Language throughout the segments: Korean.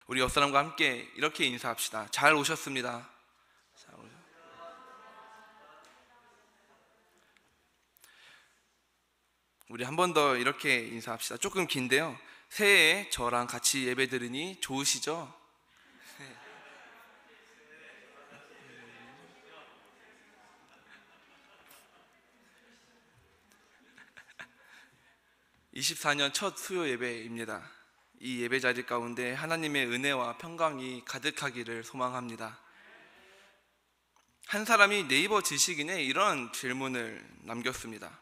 우리 옆 사람과 함께 이렇게 인사합시다. 잘 오셨습니다. 우리 한 번 더 이렇게 인사합시다. 조금 긴데요. 새해에 저랑 같이 예배 드리니 좋으시죠? 24년 첫 수요 예배입니다. 이 예배 자리 가운데 하나님의 은혜와 평강이 가득하기를 소망합니다. 한 사람이 네이버 지식인에 이런 질문을 남겼습니다.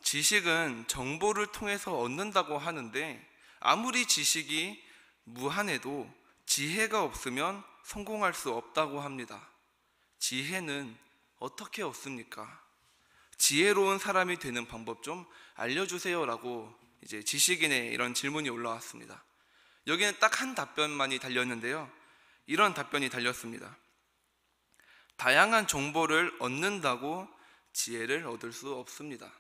지식은 정보를 통해서 얻는다고 하는데 아무리 지식이 무한해도 지혜가 없으면 성공할 수 없다고 합니다. 지혜는 어떻게 얻습니까? 지혜로운 사람이 되는 방법 좀 알려주세요 라고 이제 지식인의 이런 질문이 올라왔습니다. 여기는 딱 한 답변만이 달렸는데요. 이런 답변이 달렸습니다. 다양한 정보를 얻는다고 지혜를 얻을 수 없습니다.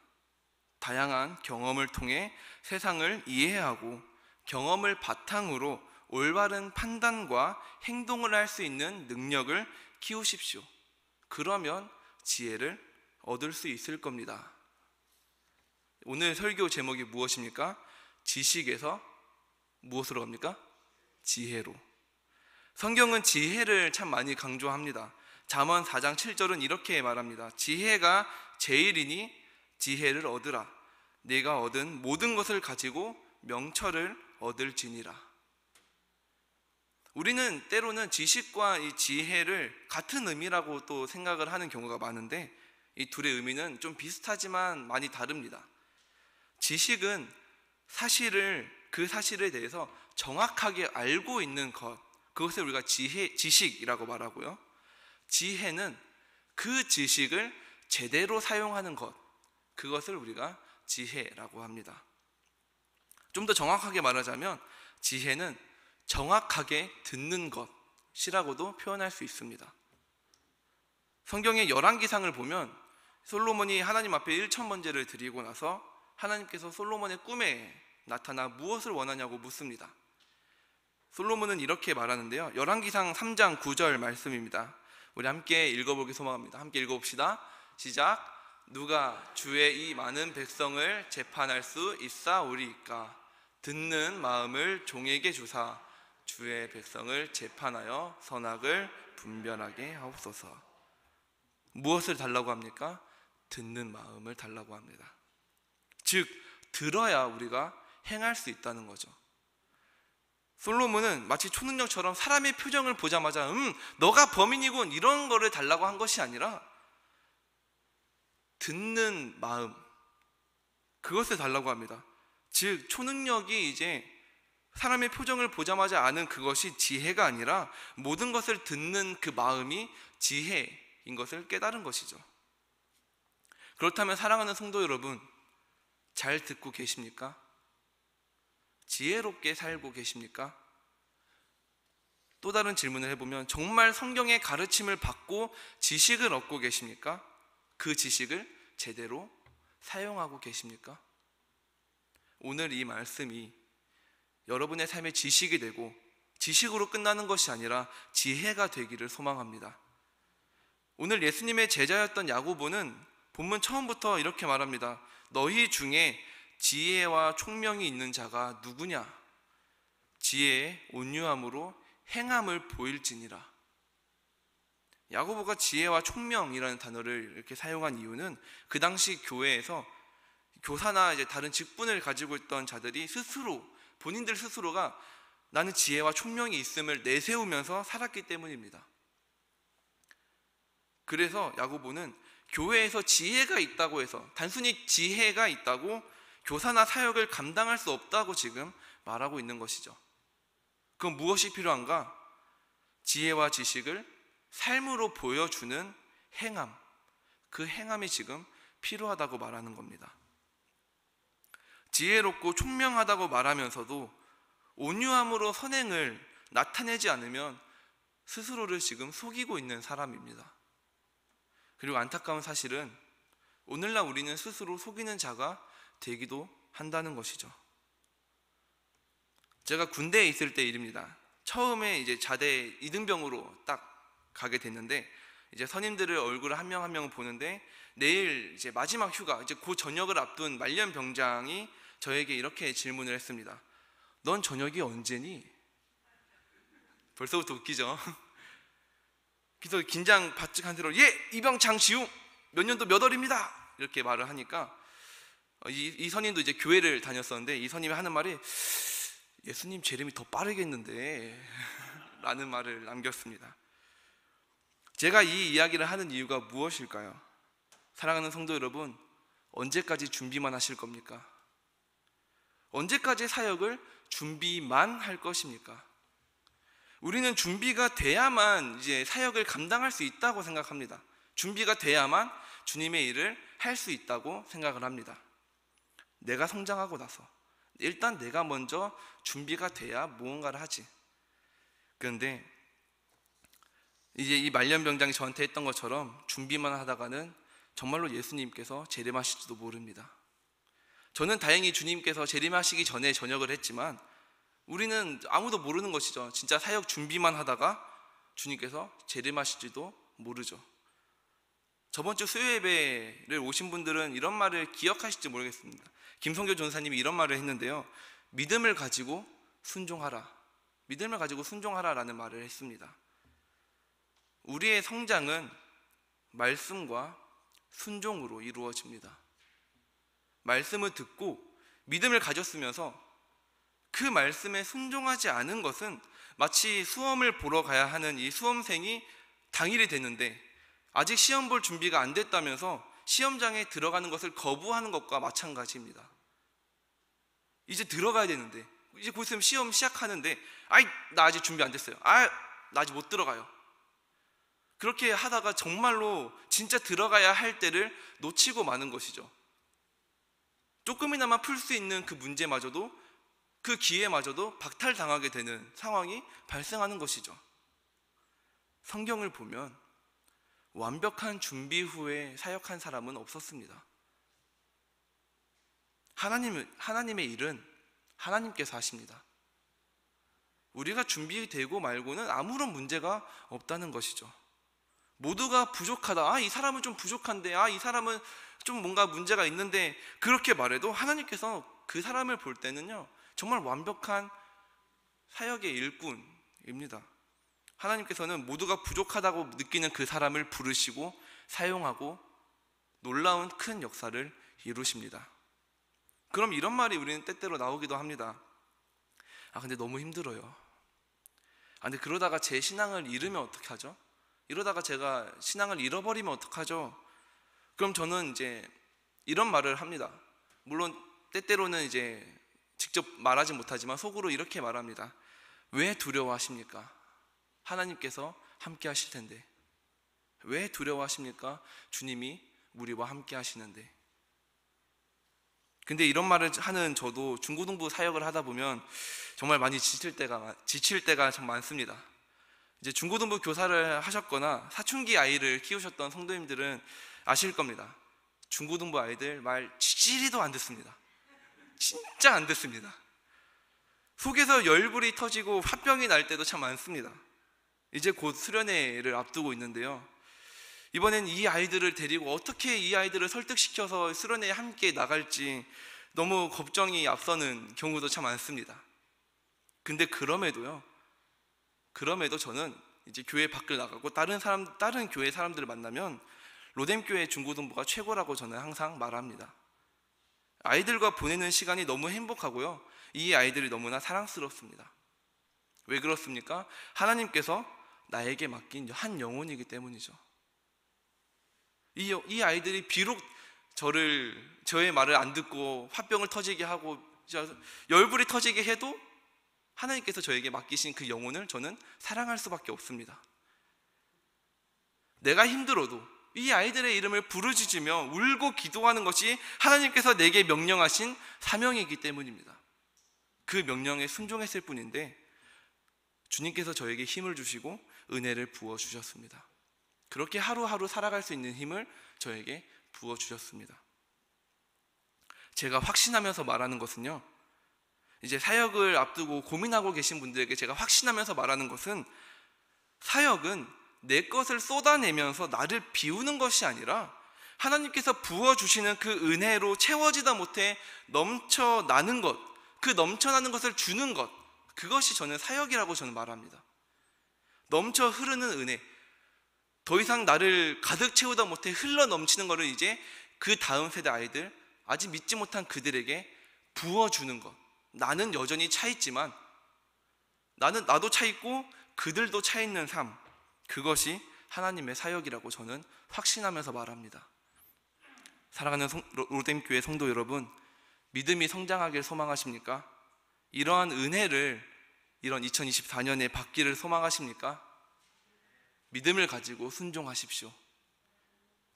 다양한 경험을 통해 세상을 이해하고 경험을 바탕으로 올바른 판단과 행동을 할 수 있는 능력을 키우십시오. 그러면 지혜를 얻을 수 있을 겁니다. 오늘 설교 제목이 무엇입니까? 지식에서 무엇으로 갑니까? 지혜로. 성경은 지혜를 참 많이 강조합니다. 잠언 4장 7절은 이렇게 말합니다. 지혜가 제일이니 지혜를 얻으라. 네가 얻은 모든 것을 가지고 명철을 얻을지니라. 우리는 때로는 지식과 이 지혜를 같은 의미라고 또 생각을 하는 경우가 많은데 이 둘의 의미는 좀 비슷하지만 많이 다릅니다. 지식은 그 사실에 대해서 정확하게 알고 있는 것, 그것을 우리가 지식이라고 말하고요. 지혜는 그 지식을 제대로 사용하는 것, 그것을 우리가 지혜라고 합니다. 좀 더 정확하게 말하자면 지혜는 정확하게 듣는 것이라고도 표현할 수 있습니다. 성경의 열왕기상을 보면 솔로몬이 하나님 앞에 1,000번제를 드리고 나서 하나님께서 솔로몬의 꿈에 나타나 무엇을 원하냐고 묻습니다. 솔로몬은 이렇게 말하는데요. 열왕기상 3장 9절 말씀입니다. 우리 함께 읽어보기 소망합니다. 함께 읽어봅시다. 시작. 누가 주의 이 많은 백성을 재판할 수 있사오리이까? 듣는 마음을 종에게 주사 주의 백성을 재판하여 선악을 분별하게 하옵소서. 무엇을 달라고 합니까? 듣는 마음을 달라고 합니다. 즉 들어야 우리가 행할 수 있다는 거죠. 솔로몬은 마치 초능력처럼 사람의 표정을 보자마자 너가 범인이군 이런 거를 달라고 한 것이 아니라 듣는 마음, 그것을 달라고 합니다. 즉 초능력이 이제 사람의 표정을 보자마자 아는 그것이 지혜가 아니라 모든 것을 듣는 그 마음이 지혜인 것을 깨달은 것이죠. 그렇다면 사랑하는 성도 여러분, 잘 듣고 계십니까? 지혜롭게 살고 계십니까? 또 다른 질문을 해보면 정말 성경의 가르침을 받고 지식을 얻고 계십니까? 그 지식을 제대로 사용하고 계십니까? 오늘 이 말씀이 여러분의 삶의 지식이 되고 지식으로 끝나는 것이 아니라 지혜가 되기를 소망합니다. 오늘 예수님의 제자였던 야고보는 본문 처음부터 이렇게 말합니다. 너희 중에 지혜와 총명이 있는 자가 누구냐? 지혜의 온유함으로 행함을 보일지니라. 야고보가 지혜와 총명이라는 단어를 이렇게 사용한 이유는 그 당시 교회에서 교사나 이제 다른 직분을 가지고 있던 자들이 본인들 스스로가 나는 지혜와 총명이 있음을 내세우면서 살았기 때문입니다. 그래서 야고보는 교회에서 지혜가 있다고 해서 단순히 지혜가 있다고 교사나 사역을 감당할 수 없다고 지금 말하고 있는 것이죠. 그럼 무엇이 필요한가? 지혜와 지식을 삶으로 보여주는 행함, 그 행함이 지금 필요하다고 말하는 겁니다. 지혜롭고 총명하다고 말하면서도 온유함으로 선행을 나타내지 않으면 스스로를 지금 속이고 있는 사람입니다. 그리고 안타까운 사실은 오늘날 우리는 스스로 속이는 자가 되기도 한다는 것이죠. 제가 군대에 있을 때 일입니다. 처음에 이제 자대 이등병으로 딱 가게 됐는데, 이제 선임들을 얼굴을 한 명 한 명 보는데, 내일 이제 마지막 휴가, 이제 그 저녁을 앞둔 말년 병장이 저에게 이렇게 질문을 했습니다. 넌 저녁이 언제니? 벌써부터 웃기죠? 그래서 긴장 바짝 한 채로, 예! 이병 장지웅! 몇 년도 몇 월입니다! 이렇게 말을 하니까 이 선임도 이제 교회를 다녔었는데, 이 선임이 하는 말이, 예수님 재림이 더 빠르겠는데 라는 말을 남겼습니다. 제가 이 이야기를 하는 이유가 무엇일까요? 사랑하는 성도 여러분, 언제까지 준비만 하실 겁니까? 언제까지 사역을 준비만 할 것입니까? 우리는 준비가 돼야만 이제 사역을 감당할 수 있다고 생각합니다. 준비가 돼야만 주님의 일을 할 수 있다고 생각을 합니다. 내가 성장하고 나서 일단 내가 먼저 준비가 돼야 무언가를 하지. 그런데 이제 이 말년병장이 저한테 했던 것처럼 준비만 하다가는 정말로 예수님께서 재림하실지도 모릅니다. 저는 다행히 주님께서 재림하시기 전에 전역을 했지만, 우리는 아무도 모르는 것이죠. 진짜 사역 준비만 하다가 주님께서 재림하실지도 모르죠. 저번 주 수요예배를 오신 분들은 이런 말을 기억하실지 모르겠습니다. 김성교 전사님이 이런 말을 했는데요, 믿음을 가지고 순종하라, 믿음을 가지고 순종하라라는 말을 했습니다. 우리의 성장은 말씀과 순종으로 이루어집니다. 말씀을 듣고 믿음을 가졌으면서 그 말씀에 순종하지 않은 것은 마치 수험을 보러 가야 하는 이 수험생이 당일이 됐는데 아직 시험 볼 준비가 안 됐다면서 시험장에 들어가는 것을 거부하는 것과 마찬가지입니다. 이제 들어가야 되는데, 이제 곧 있으면 시험 시작하는데, 나 아직 준비 안 됐어요. 나 아직 못 들어가요. 그렇게 하다가 정말로 진짜 들어가야 할 때를 놓치고 마는 것이죠. 조금이나마 풀 수 있는 그 문제마저도, 그 기회마저도 박탈당하게 되는 상황이 발생하는 것이죠. 성경을 보면 완벽한 준비 후에 사역한 사람은 없었습니다. 하나님의 일은 하나님께서 하십니다. 우리가 준비되고 말고는 아무런 문제가 없다는 것이죠. 모두가 부족하다, 이 사람은 좀 부족한데, 이 사람은 좀 뭔가 문제가 있는데, 그렇게 말해도 하나님께서 그 사람을 볼 때는요 정말 완벽한 사역의 일꾼입니다. 하나님께서는 모두가 부족하다고 느끼는 그 사람을 부르시고 사용하고 놀라운 큰 역사를 이루십니다. 그럼 이런 말이 우리는 때때로 나오기도 합니다. 근데 너무 힘들어요. 근데 그러다가 제 신앙을 잃으면 어떡하죠? 이러다가 제가 신앙을 잃어버리면 어떡하죠? 그럼 저는 이제 이런 말을 합니다. 물론 때때로는 이제 직접 말하지 못하지만 속으로 이렇게 말합니다. 왜 두려워하십니까? 하나님께서 함께 하실 텐데. 왜 두려워하십니까? 주님이 우리와 함께 하시는데. 근데 이런 말을 하는 저도 중고등부 사역을 하다 보면 정말 많이 지칠 때가 참 많습니다. 이제 중고등부 교사를 하셨거나 사춘기 아이를 키우셨던 성도님들은 아실 겁니다. 중고등부 아이들 말 지지리도 안 듣습니다. 진짜 안 듣습니다. 속에서 열불이 터지고 화병이 날 때도 참 많습니다. 이제 곧 수련회를 앞두고 있는데요, 이번엔 이 아이들을 데리고 어떻게 이 아이들을 설득시켜서 수련회에 함께 나갈지 너무 걱정이 앞서는 경우도 참 많습니다. 근데 그럼에도 저는 이제 교회 밖을 나가고 다른 교회 사람들을 만나면 로뎀교회 중고등부가 최고라고 저는 항상 말합니다. 아이들과 보내는 시간이 너무 행복하고요, 이 아이들이 너무나 사랑스럽습니다. 왜 그렇습니까? 하나님께서 나에게 맡긴 한 영혼이기 때문이죠. 이 아이들이 비록 저의 말을 안 듣고 화병을 터지게 하고 열불이 터지게 해도 하나님께서 저에게 맡기신 그 영혼을 저는 사랑할 수밖에 없습니다. 내가 힘들어도 이 아이들의 이름을 부르짖으며 울고 기도하는 것이 하나님께서 내게 명령하신 사명이기 때문입니다. 그 명령에 순종했을 뿐인데 주님께서 저에게 힘을 주시고 은혜를 부어주셨습니다. 그렇게 하루하루 살아갈 수 있는 힘을 저에게 부어주셨습니다. 제가 확신하면서 말하는 것은요, 이제 사역을 앞두고 고민하고 계신 분들에게 제가 확신하면서 말하는 것은, 사역은 내 것을 쏟아내면서 나를 비우는 것이 아니라 하나님께서 부어주시는 그 은혜로 채워지다 못해 넘쳐나는 것, 그 넘쳐나는 것을 주는 것, 그것이 저는 사역이라고 저는 말합니다. 넘쳐 흐르는 은혜, 더 이상 나를 가득 채우다 못해 흘러 넘치는 것을 이제 그 다음 세대 아이들, 아직 믿지 못한 그들에게 부어주는 것. 나는 여전히 차 있지만 나도 차 있고 그들도 차 있는 삶, 그것이 하나님의 사역이라고 저는 확신하면서 말합니다. 사랑하는 로뎀교회 성도 여러분, 믿음이 성장하길 소망하십니까? 이러한 은혜를 이런 2024년에 받기를 소망하십니까? 믿음을 가지고 순종하십시오.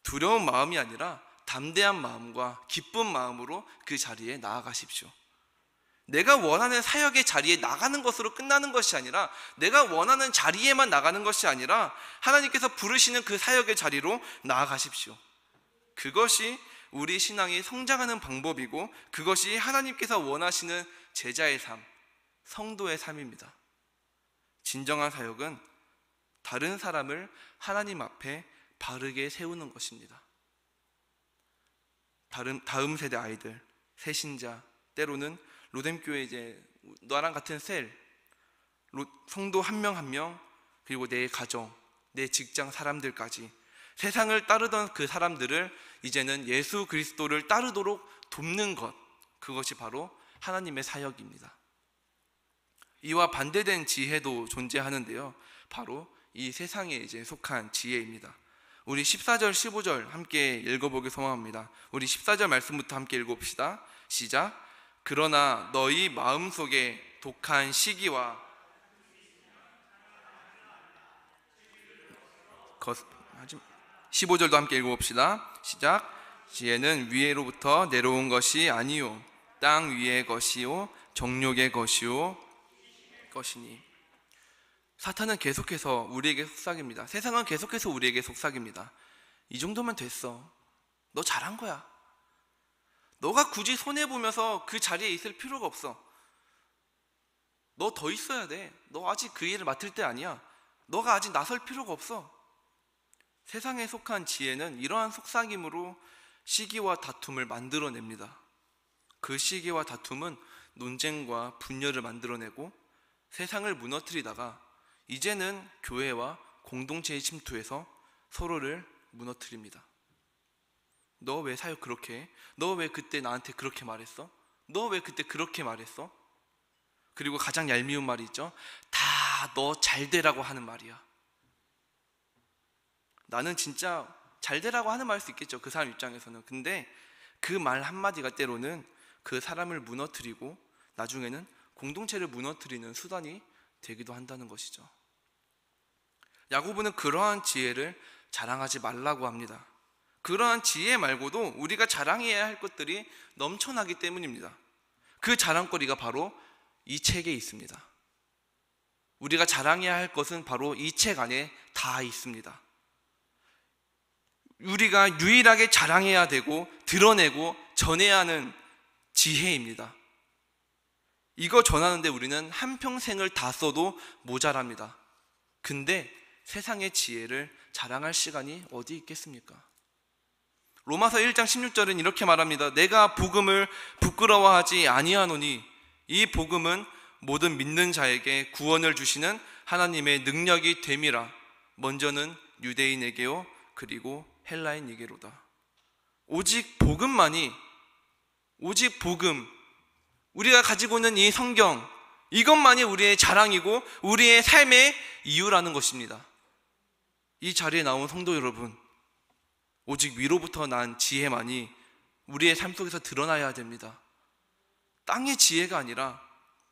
두려운 마음이 아니라 담대한 마음과 기쁜 마음으로 그 자리에 나아가십시오. 내가 원하는 사역의 자리에 나가는 것으로 끝나는 것이 아니라, 내가 원하는 자리에만 나가는 것이 아니라 하나님께서 부르시는 그 사역의 자리로 나아가십시오. 그것이 우리 신앙이 성장하는 방법이고, 그것이 하나님께서 원하시는 제자의 삶, 성도의 삶입니다. 진정한 사역은 다른 사람을 하나님 앞에 바르게 세우는 것입니다. 다음 세대 아이들, 새신자, 때로는 로뎀교회 이제 나랑 같은 셀, 성도 한 명 한 명, 그리고 내 가정, 내 직장 사람들까지 세상을 따르던 그 사람들을 이제는 예수 그리스도를 따르도록 돕는 것, 그것이 바로 하나님의 사역입니다. 이와 반대된 지혜도 존재하는데요, 바로 이 세상에 이제 속한 지혜입니다. 우리 14절 15절 함께 읽어보기 소망합니다. 우리 14절 말씀부터 함께 읽어봅시다. 시작. 그러나 너희 마음속에 독한 시기와 15절도 함께 읽어봅시다. 시작. 지혜는 위로부터 내려온 것이 아니요 땅 위의 것이요 정욕의 것이요 것이니. 사탄은 계속해서 우리에게 속삭입니다. 세상은 계속해서 우리에게 속삭입니다. 이 정도면 됐어. 너 잘한 거야. 너가 굳이 손해보면서 그 자리에 있을 필요가 없어. 너 더 있어야 돼. 너 아직 그 일을 맡을 때 아니야. 너가 아직 나설 필요가 없어. 세상에 속한 지혜는 이러한 속삭임으로 시기와 다툼을 만들어냅니다. 그 시기와 다툼은 논쟁과 분열을 만들어내고 세상을 무너뜨리다가 이제는 교회와 공동체에 침투해서 서로를 무너뜨립니다. 너 왜 사역 그렇게 해? 너 왜 그때 나한테 그렇게 말했어? 너 왜 그때 그렇게 말했어? 그리고 가장 얄미운 말이 있죠. 다 너 잘되라고 하는 말이야. 나는 진짜 잘되라고 하는 말일 수 있겠죠, 그 사람 입장에서는. 근데 그 말 한마디가 때로는 그 사람을 무너뜨리고 나중에는 공동체를 무너뜨리는 수단이 되기도 한다는 것이죠. 야고보는 그러한 지혜를 자랑하지 말라고 합니다. 그러한 지혜 말고도 우리가 자랑해야 할 것들이 넘쳐나기 때문입니다. 그 자랑거리가 바로 이 책에 있습니다. 우리가 자랑해야 할 것은 바로 이 책 안에 다 있습니다. 우리가 유일하게 자랑해야 되고 드러내고 전해야 하는 지혜입니다. 이거 전하는데 우리는 한평생을 다 써도 모자랍니다. 근데 세상의 지혜를 자랑할 시간이 어디 있겠습니까? 로마서 1장 16절은 이렇게 말합니다. 내가 복음을 부끄러워하지 아니하노니 이 복음은 모든 믿는 자에게 구원을 주시는 하나님의 능력이 됨이라. 먼저는 유대인에게요 그리고 헬라인에게로다. 오직 복음만이, 오직 복음, 우리가 가지고 있는 이 성경, 이것만이 우리의 자랑이고 우리의 삶의 이유라는 것입니다. 이 자리에 나온 성도 여러분, 오직 위로부터 난 지혜만이 우리의 삶 속에서 드러나야 됩니다. 땅의 지혜가 아니라,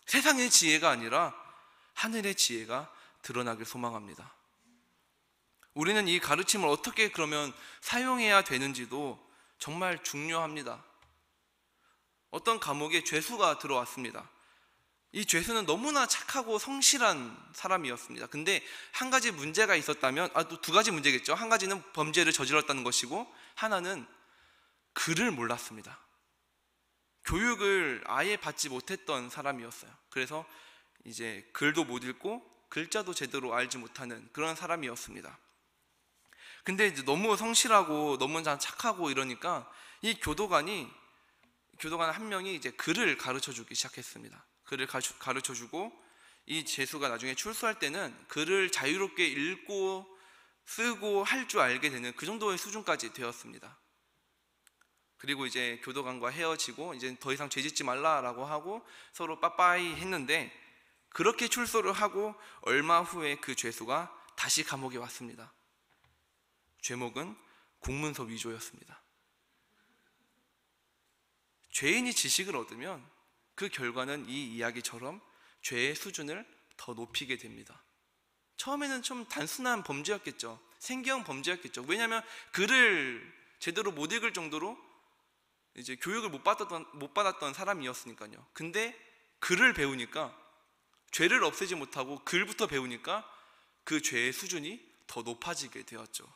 세상의 지혜가 아니라 하늘의 지혜가 드러나길 소망합니다. 우리는 이 가르침을 어떻게 그러면 사용해야 되는지도 정말 중요합니다. 어떤 감옥에 죄수가 들어왔습니다. 이 죄수는 너무나 착하고 성실한 사람이었습니다. 근데 한 가지 문제가 있었다면, 또 두 가지 문제겠죠. 한 가지는 범죄를 저질렀다는 것이고, 하나는 글을 몰랐습니다. 교육을 아예 받지 못했던 사람이었어요. 그래서 이제 글도 못 읽고 글자도 제대로 알지 못하는 그런 사람이었습니다. 근데 이제 너무 성실하고 너무 착하고 이러니까 이 교도관 한 명이 이제 글을 가르쳐 주기 시작했습니다. 글을 가르쳐 주고 이 제수가 나중에 출소할 때는 글을 자유롭게 읽고 쓰고 할 줄 알게 되는 그 정도의 수준까지 되었습니다. 그리고 이제 교도관과 헤어지고 이제 더 이상 죄짓지 말라라고 하고 서로 빠빠이 했는데, 그렇게 출소를 하고 얼마 후에 그 죄수가 다시 감옥에 왔습니다. 죄목은 공문서 위조였습니다. 죄인이 지식을 얻으면 그 결과는 이 이야기처럼 죄의 수준을 더 높이게 됩니다. 처음에는 좀 단순한 범죄였겠죠. 생계형 범죄였겠죠. 왜냐하면 글을 제대로 못 읽을 정도로 이제 교육을 못 받았던 사람이었으니까요. 근데 글을 배우니까, 죄를 없애지 못하고 글부터 배우니까 그 죄의 수준이 더 높아지게 되었죠.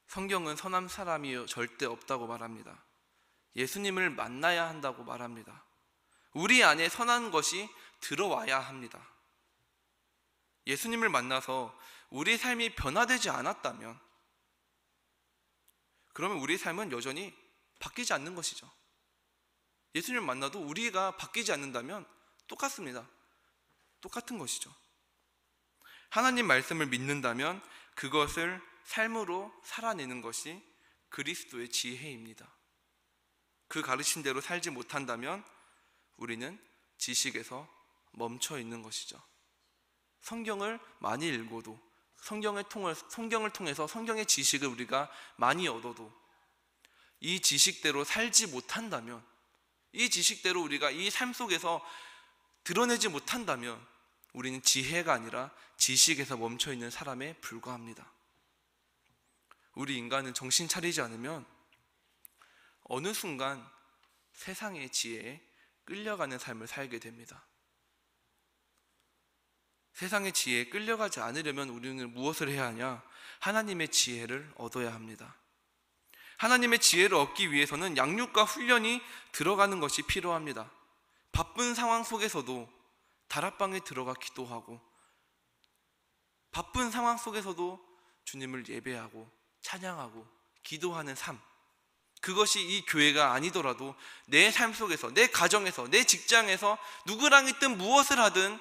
성경은 선한 사람이 절대 없다고 말합니다. 예수님을 만나야 한다고 말합니다. 우리 안에 선한 것이 들어와야 합니다. 예수님을 만나서 우리 삶이 변화되지 않았다면, 그러면 우리 삶은 여전히 바뀌지 않는 것이죠. 예수님을 만나도 우리가 바뀌지 않는다면 똑같습니다. 똑같은 것이죠. 하나님 말씀을 믿는다면 그것을 삶으로 살아내는 것이 그리스도의 지혜입니다. 그 가르침대로 살지 못한다면 우리는 지식에서 멈춰 있는 것이죠. 성경을 많이 읽어도, 성경을 통해서 성경의 지식을 우리가 많이 얻어도 이 지식대로 살지 못한다면, 이 지식대로 우리가 이 삶 속에서 드러내지 못한다면 우리는 지혜가 아니라 지식에서 멈춰 있는 사람에 불과합니다. 우리 인간은 정신 차리지 않으면 어느 순간 세상의 지혜에 끌려가는 삶을 살게 됩니다. 세상의 지혜에 끌려가지 않으려면 우리는 무엇을 해야 하냐? 하나님의 지혜를 얻어야 합니다. 하나님의 지혜를 얻기 위해서는 양육과 훈련이 들어가는 것이 필요합니다. 바쁜 상황 속에서도 다락방에 들어가 기도하고, 바쁜 상황 속에서도 주님을 예배하고 찬양하고 기도하는 삶, 그것이 이 교회가 아니더라도 내 삶 속에서, 내 가정에서, 내 직장에서 누구랑 있든 무엇을 하든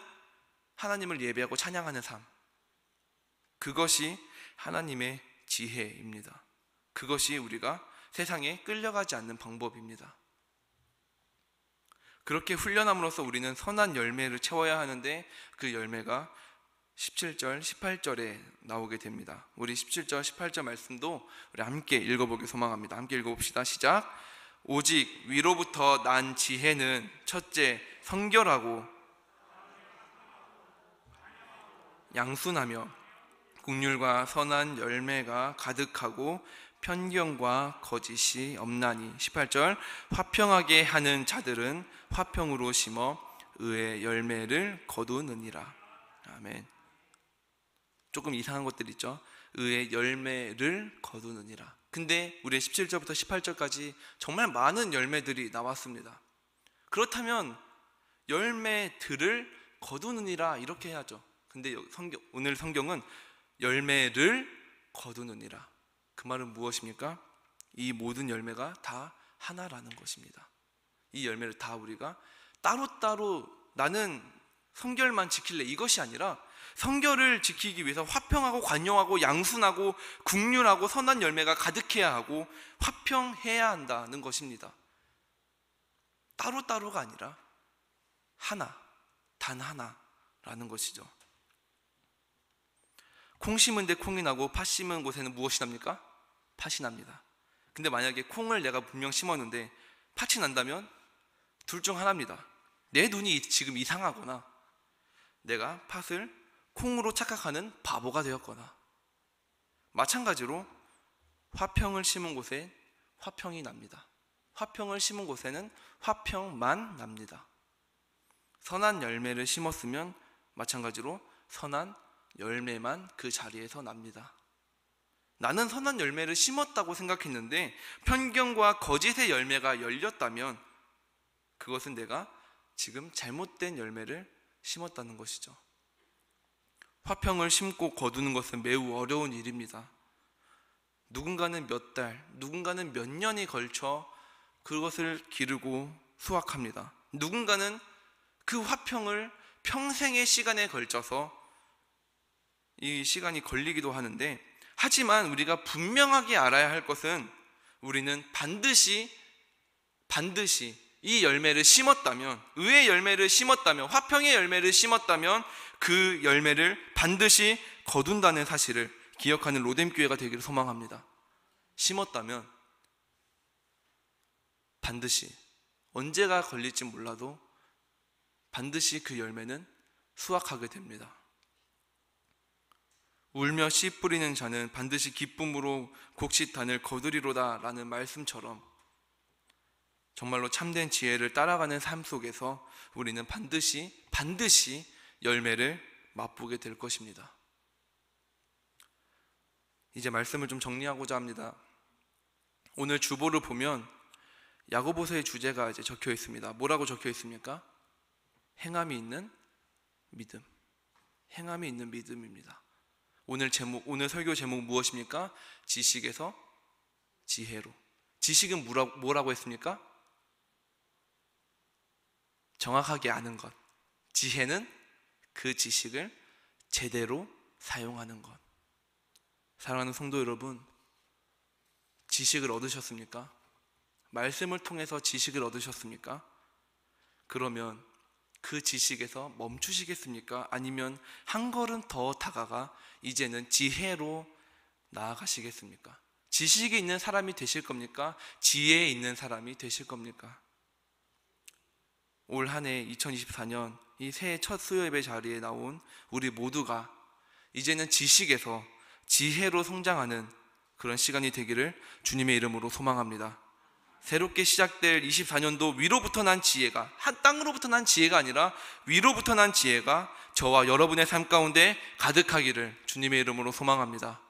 하나님을 예배하고 찬양하는 삶, 그것이 하나님의 지혜입니다. 그것이 우리가 세상에 끌려가지 않는 방법입니다. 그렇게 훈련함으로써 우리는 선한 열매를 채워야 하는데, 그 열매가 17절, 18절에 나오게 됩니다. 우리 17절, 18절 말씀도 우리 함께 읽어보길 소망합니다. 함께 읽어봅시다. 시작. 오직 위로부터 난 지혜는 첫째 성결하고 양순하며 긍휼과 선한 열매가 가득하고 편견과 거짓이 없나니. 18절. 화평하게 하는 자들은 화평으로 심어 의의 열매를 거두느니라. 아멘. 조금 이상한 것들 있죠. 의의 열매를 거두느니라. 근데 우리 17절부터 18절까지 정말 많은 열매들이 나왔습니다. 그렇다면 열매들을 거두느니라 이렇게 해야죠. 근데 오늘 성경은 열매를 거두느니라. 그 말은 무엇입니까? 이 모든 열매가 다 하나라는 것입니다. 이 열매를 다 우리가 따로따로 나는 성결만 지킬래 이것이 아니라, 성결을 지키기 위해서 화평하고 관용하고 양순하고 긍휼하고 선한 열매가 가득해야 하고 화평해야 한다는 것입니다. 따로따로가 아니라 하나, 단 하나라는 것이죠. 콩 심은 데 콩이 나고 팥 심은 곳에는 무엇이 납니까? 팥이 납니다. 근데 만약에 콩을 내가 분명 심었는데 팥이 난다면 둘 중 하나입니다. 내 눈이 지금 이상하거나 내가 팥을 콩으로 착각하는 바보가 되었거나, 마찬가지로 화평을 심은 곳에 화평이 납니다. 화평을 심은 곳에는 화평만 납니다. 선한 열매를 심었으면 마찬가지로 선한 열매만 그 자리에서 납니다. 나는 선한 열매를 심었다고 생각했는데 편견과 거짓의 열매가 열렸다면 그것은 내가 지금 잘못된 열매를 심었다는 것이죠. 화평을 심고 거두는 것은 매우 어려운 일입니다. 누군가는 몇 달, 누군가는 몇 년이 걸쳐 그것을 기르고 수확합니다. 누군가는 그 화평을 평생의 시간에 걸쳐서 이 시간이 걸리기도 하는데, 하지만 우리가 분명하게 알아야 할 것은 우리는 반드시 이 열매를 심었다면, 의의 열매를 심었다면, 화평의 열매를 심었다면 그 열매를 반드시 거둔다는 사실을 기억하는 로뎀교회가 되기를 소망합니다. 심었다면 반드시, 언제가 걸릴지 몰라도 반드시 그 열매는 수확하게 됩니다. 울며 씨 뿌리는 자는 반드시 기쁨으로 곡식단을 거두리로다 라는 말씀처럼 정말로 참된 지혜를 따라가는 삶 속에서 우리는 반드시 열매를 맛보게 될 것입니다. 이제 말씀을 좀 정리하고자 합니다. 오늘 주보를 보면 야고보서의 주제가 이제 적혀 있습니다. 뭐라고 적혀 있습니까? 행함이 있는 믿음. 행함이 있는 믿음입니다. 오늘 설교 제목 무엇입니까? 지식에서 지혜로. 지식은 뭐라고 했습니까? 정확하게 아는 것. 지혜는 그 지식을 제대로 사용하는 것. 사랑하는 성도 여러분, 지식을 얻으셨습니까? 말씀을 통해서 지식을 얻으셨습니까? 그러면 그 지식에서 멈추시겠습니까? 아니면 한 걸음 더 다가가 이제는 지혜로 나아가시겠습니까? 지식이 있는 사람이 되실 겁니까? 지혜에 있는 사람이 되실 겁니까? 올 한 해 2024년 이 새해 첫 수요예배 자리에 나온 우리 모두가 이제는 지식에서 지혜로 성장하는 그런 시간이 되기를 주님의 이름으로 소망합니다. 새롭게 시작될 24년도 위로부터 난 지혜가, 땅으로부터 난 지혜가 아니라 위로부터 난 지혜가 저와 여러분의 삶 가운데 가득하기를 주님의 이름으로 소망합니다.